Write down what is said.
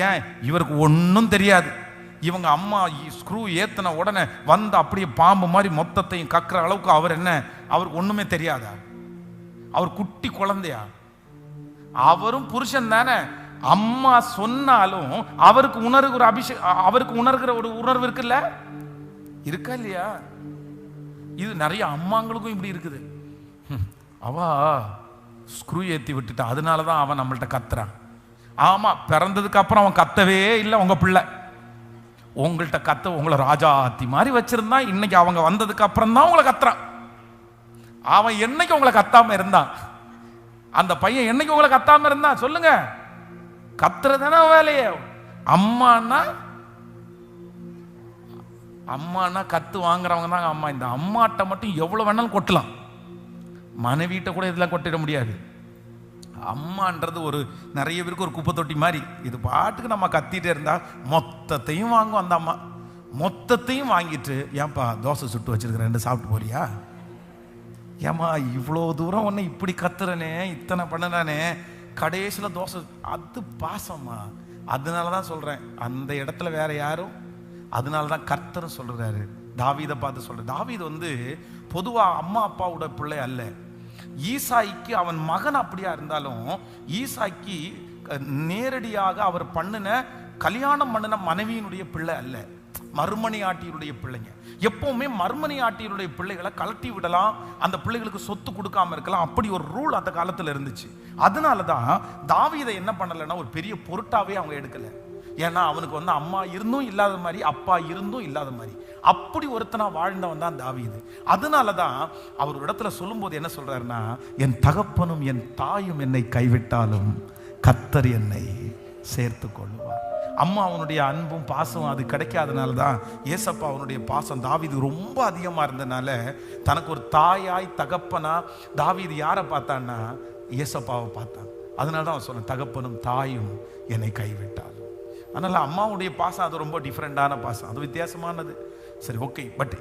ஏன்? இவருக்கு ஒன்றும் தெரியாது. இவங்க அம்மா ஸ்க்ரூ ஏற்றின உடனே வந்து அப்படியே பாம்பு மாதிரி மொத்தத்தையும் கக்குற அளவுக்கு அவர் என்ன, அவருக்கு ஒன்றுமே தெரியாதா? அவர் குட்டி குழந்தையா? அவரும் புருஷன் தானே. அம்மா சொன்னாலும் அவருக்கு உணர்கிற அவருக்கு உணர்கிற ஒரு உணர்வு இருக்குல்ல, இருக்கா இல்லையா? இது நிறைய அம்மாங்களுக்கும் இப்படி இருக்குது. அவ ஸ்க்ரூ ஏற்றி விட்டுட்டா, அதனால தான் அவன் நம்மள்ட்ட கத்துறான். ஆமா, பிறந்ததுக்கு அப்புறம் அவன் கத்தவே இல்லை. உங்க பிள்ளை உங்கள்கிட்ட கத்த உங்களை ராஜாத்தி மாதிரி வச்சிருந்தா, இன்னைக்கு அவங்க வந்ததுக்கு அப்புறம் தான் உங்களை கத்துறான். அவன் என்னைக்கு உங்களை கத்தாம இருந்தான்? அந்த பையன் என்னைக்கு உங்களை கத்தாம இருந்தான்? சொல்லுங்க. கத்துறதான வேலையே. அம்மானா அம்மானா கத்து வாங்குறவங்க தாங்க அம்மா. இந்த அம்மாட்ட மட்டும் எவ்வளவு வேணாலும் கொட்டலாம், மனைவிட்ட கூட இதெல்லாம் கொட்டிட முடியாது. அம்மான்றது ஒரு நிறைய பேருக்கு ஒரு குப்பை தொட்டி மாதிரி. இது பாட்டுக்கு நம்ம கத்திட்டே இருந்தா மொத்தத்தையும் வாங்கும் அந்த அம்மா. மொத்தத்தையும் வாங்கிட்டு, ஏன்பா தோசை சுட்டு வச்சிருக்கிறேன், 2 சாப்பிட்டு போறியா? ஏமா இவ்வளோ தூரம் ஒன்று இப்படி கத்துறனே, இத்தனை பண்ணனானே, கடைசியில் தோசை. அது பாசம்மா. அதனால தான் சொல்கிறேன், அந்த இடத்துல வேற யாரும். அதனால தான் கர்த்தர் சொல்கிறாரு, தாவீதை பார்த்து சொல்ற. தாவீது பொதுவாக அம்மா அப்பாவோட பிள்ளை அல்ல. ஈசாய்க்கு அவன் மகன் அப்படியா இருந்தாலும், ஈசாய்க்கு நேரடியாக அவர் கல்யாணம் பண்ணின மனைவியினுடைய பிள்ளை அல்ல, மறுமணி ஆட்டியுடைய பிள்ளைங்க. எப்பவுமே மறுமணி ஆட்டியுடைய பிள்ளைகளை கலட்டி விடலாம், அந்த பிள்ளைகளுக்கு சொத்து கொடுக்காம இருக்கலாம், அப்படி ஒரு ரூல் அந்த காலத்தில் இருந்துச்சு. அதனால தான் தாவீதை என்ன பண்ணலைன்னா ஒரு பெரிய பொருட்டாவே அவங்க எடுக்கல. ஏன்னா அவனுக்கு அம்மா இருந்தும் இல்லாத மாதிரி, அப்பா இருந்தும் இல்லாத மாதிரி, அப்படி ஒருத்தனா வாழ்ந்தவன் தான் தாவீது. அதனால தான் அவர் ஒரு இடத்துல சொல்லும்போது என்ன சொல்றாருன்னா, என் தகப்பனும் என் தாயும் என்னை கைவிட்டாலும் கர்த்தர் என்னை சேர்த்து கொள்ளுவார். அம்மா அவனுடைய அன்பும் பாசம் அது கிடைக்காதனால தான் ஏசப்பா அவனுடைய பாசம் தாவீது ரொம்ப அதிகமாக இருந்தனால, தனக்கு ஒரு தாயாய் தகப்பனா தாவீது யாரை பார்த்தான்னா ஏசப்பாவை பார்த்தான். அதனால தான் அவன் சொன்ன, தகப்பனும் தாயும் என்னை கைவிட்டார். அதனால அம்மாவுடைய பாசம் அது ரொம்ப டிஃப்ரெண்டான பாசம், அது வித்தியாசமானது. சரி, ஓகே. பட்